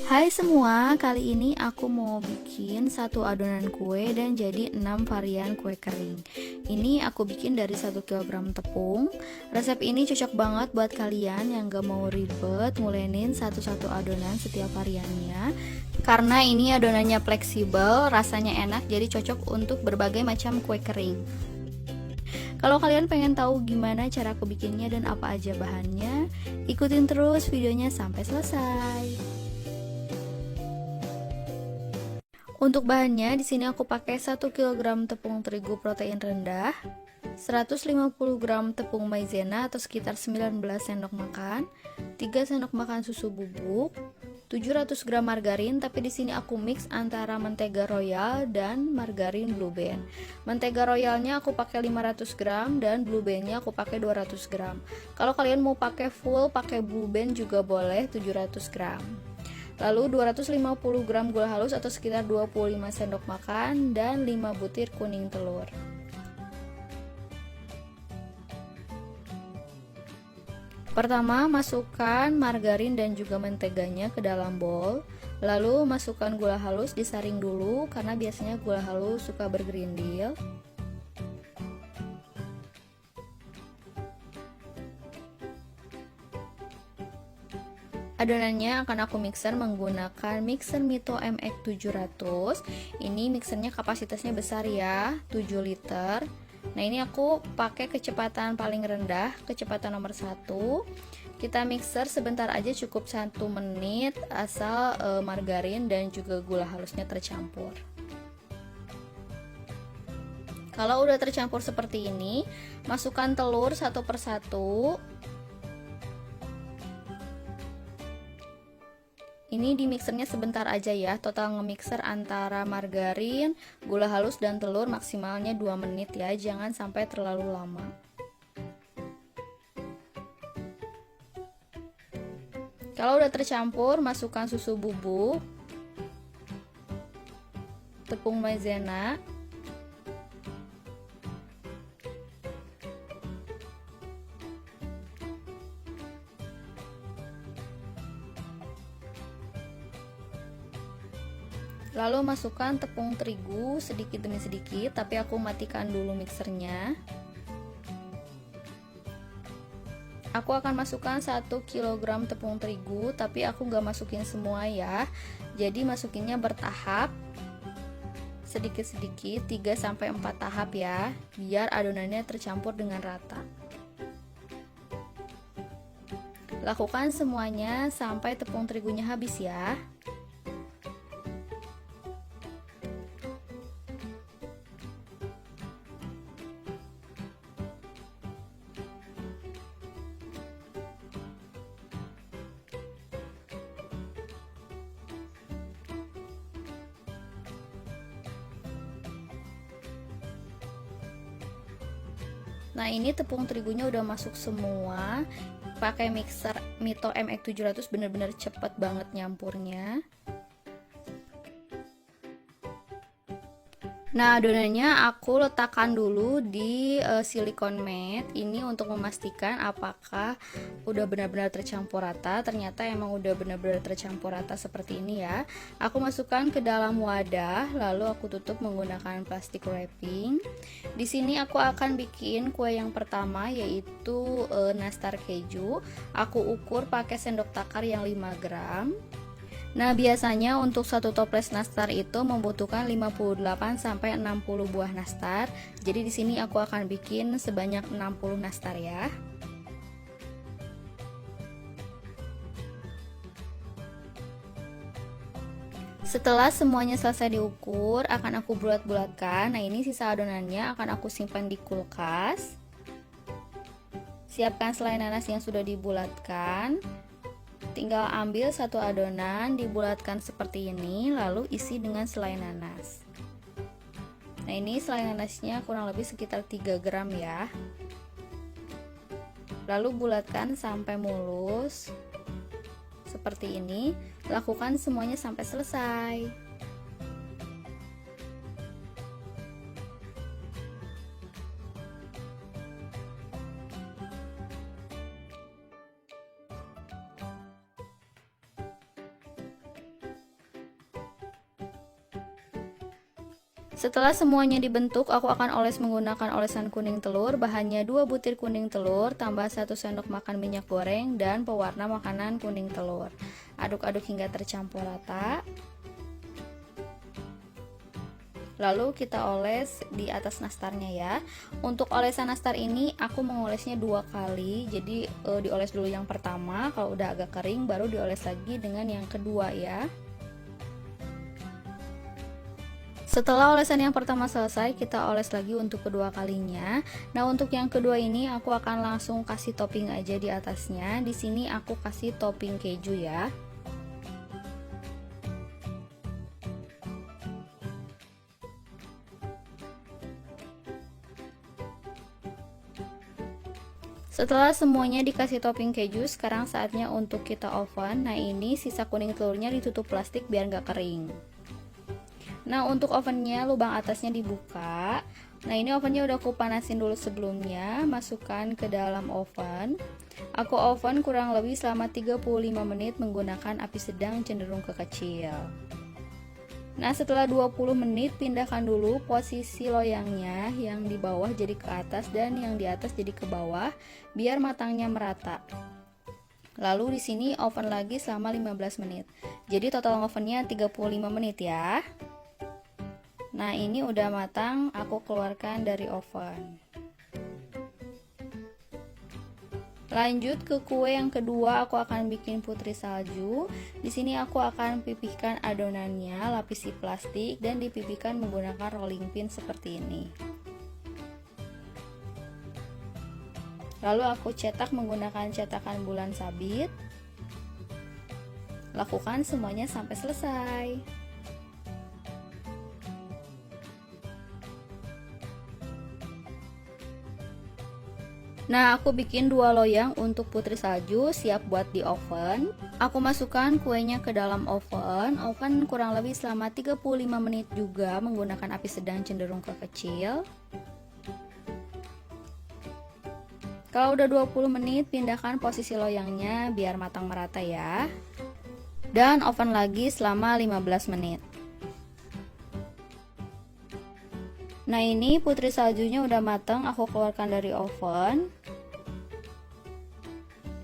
Hai semua, kali ini aku mau bikin satu adonan kue dan jadi 6 varian kue kering. Ini aku bikin dari 1 kg tepung. Resep ini cocok banget buat kalian yang gak mau ribet ngulenin satu-satu adonan setiap variannya. Karena ini adonannya fleksibel, rasanya enak, jadi cocok untuk berbagai macam kue kering. Kalau kalian pengen tahu gimana cara aku bikinnya dan apa aja bahannya, ikutin terus videonya sampai selesai. Untuk bahannya, di sini aku pakai 1 kg tepung terigu protein rendah, 150 gram tepung maizena atau sekitar 19 sendok makan, 3 sendok makan susu bubuk, 700 gram margarin, tapi di sini aku mix antara mentega royal dan margarin Blue Band. Mentega royalnya aku pakai 500 gram dan Blue Bandnya aku pakai 200 gram. Kalau kalian mau pakai full, pakai Blue Band juga boleh 700 gram. Lalu 250 gram gula halus atau sekitar 25 sendok makan dan 5 butir kuning telur. Pertama, masukkan margarin dan juga menteganya ke dalam bowl. Lalu masukkan gula halus, disaring dulu karena biasanya gula halus suka bergerindil. Adonannya akan aku mixer menggunakan mixer Mito MX700. Ini mixernya kapasitasnya besar ya, 7 liter. Nah, ini aku pakai kecepatan paling rendah, kecepatan nomor 1. Kita mixer sebentar aja, cukup 1 menit, asal margarin dan juga gula halusnya tercampur. Kalau udah tercampur seperti ini, masukkan telur satu persatu. Ini di mixernya sebentar aja ya, total nge-mixer antara margarin, gula halus dan telur maksimalnya 2 menit ya, jangan sampai terlalu lama. Kalau udah tercampur, masukkan susu bubuk, tepung maizena, lalu masukkan tepung terigu sedikit demi sedikit, tapi aku matikan dulu mixernya. Aku akan masukkan 1 kg tepung terigu, tapi aku nggak masukin semua ya. Jadi masukinnya bertahap, sedikit-sedikit, 3-4 tahap ya, biar adonannya tercampur dengan rata. Lakukan semuanya sampai tepung terigunya habis ya. Nah, ini tepung terigunya udah masuk semua. Pakai mixer Mito MX700 bener-bener cepet banget nyampurnya. Nah, adonannya aku letakkan dulu di silikon mat. Ini untuk memastikan apakah udah benar-benar tercampur rata. Ternyata emang udah benar-benar tercampur rata seperti ini ya. Aku masukkan ke dalam wadah, lalu aku tutup menggunakan plastik wrapping. Di sini aku akan bikin kue yang pertama, yaitu nastar keju. Aku ukur pakai sendok takar yang 5 gram. Nah, biasanya untuk satu toples nastar itu membutuhkan 58-60 buah nastar. Jadi di sini aku akan bikin sebanyak 60 nastar ya. Setelah semuanya selesai diukur, akan aku bulat-bulatkan. Nah, ini sisa adonannya akan aku simpan di kulkas. Siapkan selai nanas yang sudah dibulatkan. Tinggal ambil satu adonan, dibulatkan seperti ini, lalu isi dengan selai nanas. Nah, ini selai nanasnya kurang lebih sekitar 3 gram ya. Lalu bulatkan sampai mulus seperti ini. Lakukan semuanya sampai selesai. Setelah semuanya dibentuk, aku akan oles menggunakan olesan kuning telur. Bahannya 2 butir kuning telur, tambah 1 sendok makan minyak goreng, dan pewarna makanan kuning telur. Aduk-aduk hingga tercampur rata. Lalu kita oles di atas nastarnya ya. Untuk olesan nastar ini aku mengolesnya 2 kali. Jadi dioles dulu yang pertama, kalau udah agak kering baru dioles lagi dengan yang kedua ya. Setelah olesan yang pertama selesai, kita oles lagi untuk kedua kalinya. Nah, untuk yang kedua ini aku akan langsung kasih topping aja di atasnya. Di sini aku kasih topping keju ya. Setelah semuanya dikasih topping keju, sekarang saatnya untuk kita oven. Nah, ini sisa kuning telurnya ditutup plastik biar nggak kering. Nah, untuk ovennya lubang atasnya dibuka. Nah, ini ovennya udah aku panasin dulu sebelumnya. Masukkan ke dalam oven. Aku oven kurang lebih selama 35 menit menggunakan api sedang cenderung ke kecil. Nah, setelah 20 menit pindahkan dulu posisi loyangnya, yang di bawah jadi ke atas dan yang di atas jadi ke bawah biar matangnya merata. Lalu di sini oven lagi selama 15 menit. Jadi total ovennya 35 menit ya. Nah, ini udah matang, aku keluarkan dari oven. Lanjut ke kue yang kedua, aku akan bikin putri salju. Di sini aku akan pipihkan adonannya, lapisi plastik dan dipipihkan menggunakan rolling pin seperti ini. Lalu aku cetak menggunakan cetakan bulan sabit. Lakukan semuanya sampai selesai. Nah, aku bikin 2 loyang untuk putri salju, siap buat di oven. Aku masukkan kuenya ke dalam oven. Oven kurang lebih selama 35 menit juga menggunakan api sedang cenderung ke kecil. Kalau udah 20 menit, pindahkan posisi loyangnya biar matang merata ya. Dan oven lagi selama 15 menit. Nah, ini putri saljunya udah matang, aku keluarkan dari oven.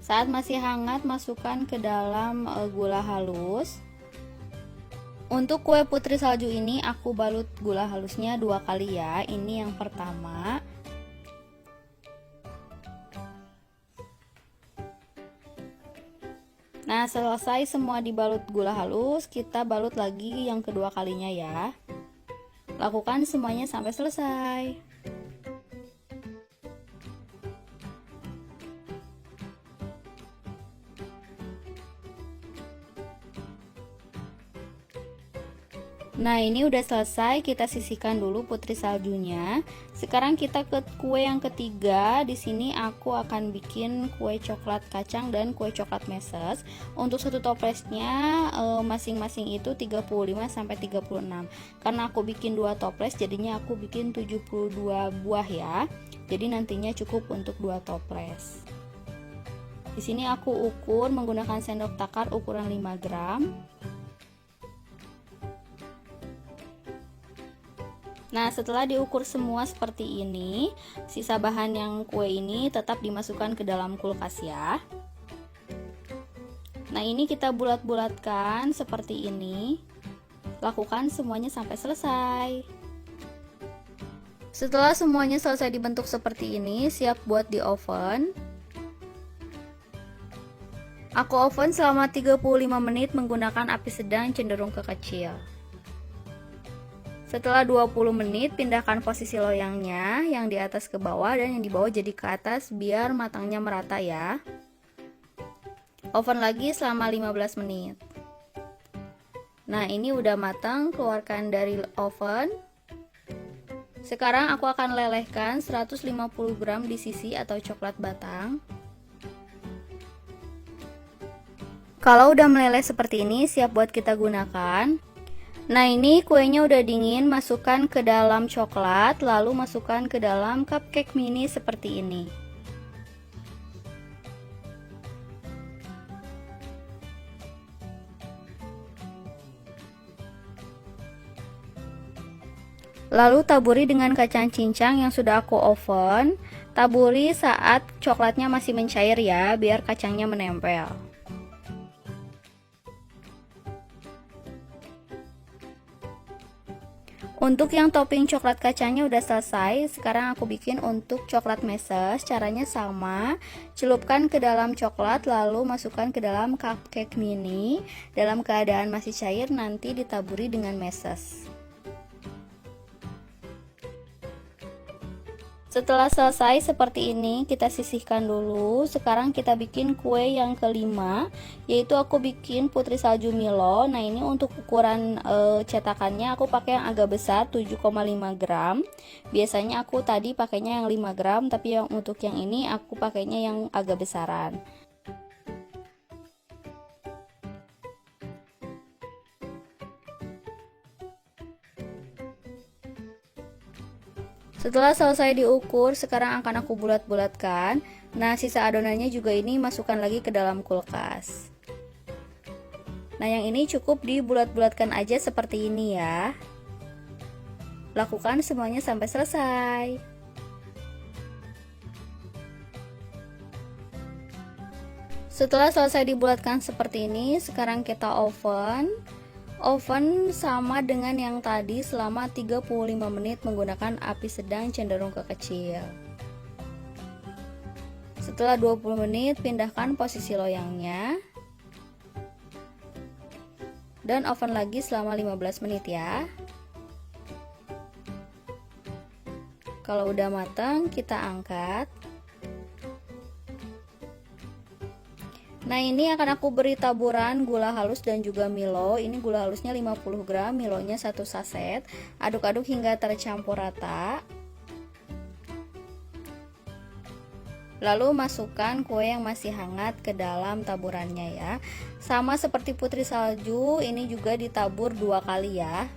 Saat masih hangat, masukkan ke dalam gula halus. Untuk kue putri salju ini aku balut gula halusnya 2 kali ya. Ini yang pertama. Nah, selesai semua dibalut gula halus, kita balut lagi yang kedua kalinya ya. Lakukan semuanya sampai selesai. Nah, ini udah selesai, kita sisihkan dulu putri saljunya. Sekarang kita ke kue yang ketiga. Di sini aku akan bikin kue coklat kacang dan kue coklat meses. Untuk satu toplesnya masing-masing itu 35 sampai 36. Karena aku bikin 2 toples, jadinya aku bikin 72 buah ya. Jadi nantinya cukup untuk 2 toples. Di sini aku ukur menggunakan sendok takar ukuran 5 gram. Nah, setelah diukur semua seperti ini, sisa bahan yang kue ini tetap dimasukkan ke dalam kulkas ya. Nah, ini kita bulat-bulatkan seperti ini. Lakukan semuanya sampai selesai. Setelah semuanya selesai dibentuk seperti ini, siap buat di oven. Aku oven selama 35 menit menggunakan api sedang cenderung ke kecil. Setelah 20 menit, pindahkan posisi loyangnya, yang di atas ke bawah dan yang di bawah jadi ke atas biar matangnya merata ya. Oven lagi selama 15 menit. Nah, ini udah matang, keluarkan dari oven. Sekarang aku akan lelehkan 150 gram di sisi atau coklat batang. Kalau udah meleleh seperti ini, siap buat kita gunakan. Nah, ini kuenya udah dingin, masukkan ke dalam coklat, lalu masukkan ke dalam cupcake mini seperti ini. Lalu taburi dengan kacang cincang yang sudah aku oven. Taburi saat coklatnya masih mencair ya, biar kacangnya menempel. Untuk yang topping coklat kacangnya udah selesai. Sekarang aku bikin untuk coklat meses. Caranya sama. Celupkan ke dalam coklat lalu masukkan ke dalam cupcake mini. Dalam keadaan masih cair nanti ditaburi dengan meses. Setelah selesai seperti ini, kita sisihkan dulu. Sekarang kita bikin kue yang kelima, yaitu aku bikin putri salju Milo. Nah, ini untuk ukuran cetakannya aku pakai yang agak besar, 7,5 gram. Biasanya aku tadi pakainya yang 5 gram, tapi untuk yang ini aku pakainya yang agak besaran. Setelah selesai diukur, sekarang akan aku bulat-bulatkan. Nah, sisa adonannya juga ini masukkan lagi ke dalam kulkas. Nah, yang ini cukup dibulat-bulatkan aja seperti ini ya. Lakukan semuanya sampai selesai. Setelah selesai dibulatkan seperti ini, sekarang kita oven. Oven sama dengan yang tadi selama 35 menit menggunakan api sedang cenderung ke kecil. Setelah 20 menit, pindahkan posisi loyangnya. Dan oven lagi selama 15 menit ya. Kalau udah matang, kita angkat. Nah, ini akan aku beri taburan gula halus dan juga Milo. Ini gula halusnya 50 gram, Milonya 1 saset. Aduk-aduk hingga tercampur rata. Lalu masukkan kue yang masih hangat ke dalam taburannya ya. Sama seperti putri salju, ini juga ditabur 2 kali ya.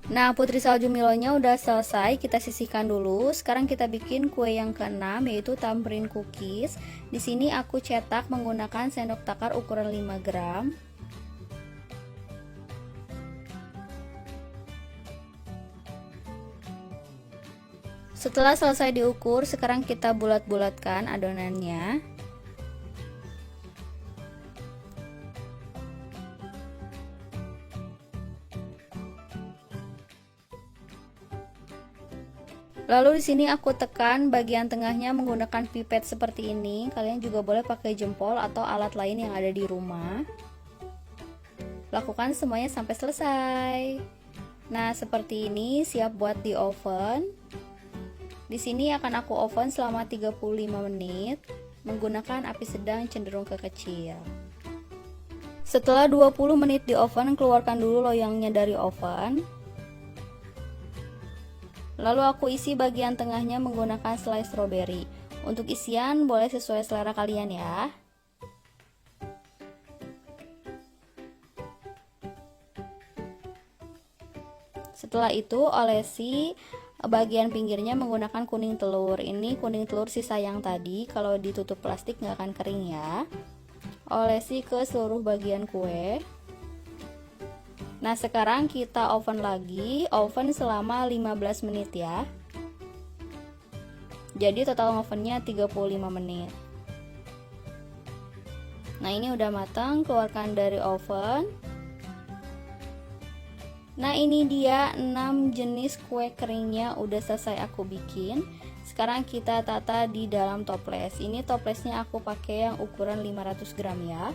Nah, putri salju Milonya udah selesai, kita sisihkan dulu. Sekarang kita bikin kue yang keenam, yaitu tamrin cookies. Di sini aku cetak menggunakan sendok takar ukuran 5 gram. Setelah selesai diukur, sekarang kita bulat-bulatkan adonannya. Lalu di sini aku tekan bagian tengahnya menggunakan pipet seperti ini. Kalian juga boleh pakai jempol atau alat lain yang ada di rumah. Lakukan semuanya sampai selesai. Nah, seperti ini siap buat di oven. Di sini akan aku oven selama 35 menit menggunakan api sedang cenderung ke kecil. Setelah 20 menit di oven, keluarkan dulu loyangnya dari oven. Lalu aku isi bagian tengahnya menggunakan selai stroberi. Untuk isian boleh sesuai selera kalian ya. Setelah itu olesi bagian pinggirnya menggunakan kuning telur. Ini kuning telur sisa yang tadi, kalau ditutup plastik nggak akan kering ya. Olesi ke seluruh bagian kue. Nah, sekarang kita oven lagi, oven selama 15 menit ya. Jadi total ovennya 35 menit. Nah, ini udah matang, keluarkan dari oven. Nah, ini dia 6 jenis kue keringnya udah selesai aku bikin. Sekarang kita tata di dalam toples. Ini toplesnya aku pakai yang ukuran 500 gram ya.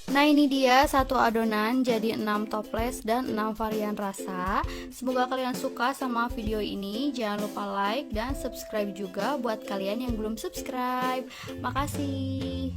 Nah, ini dia satu adonan jadi 6 toples dan 6 varian rasa. Semoga kalian suka sama video ini. Jangan lupa like dan subscribe juga buat kalian yang belum subscribe. Makasih.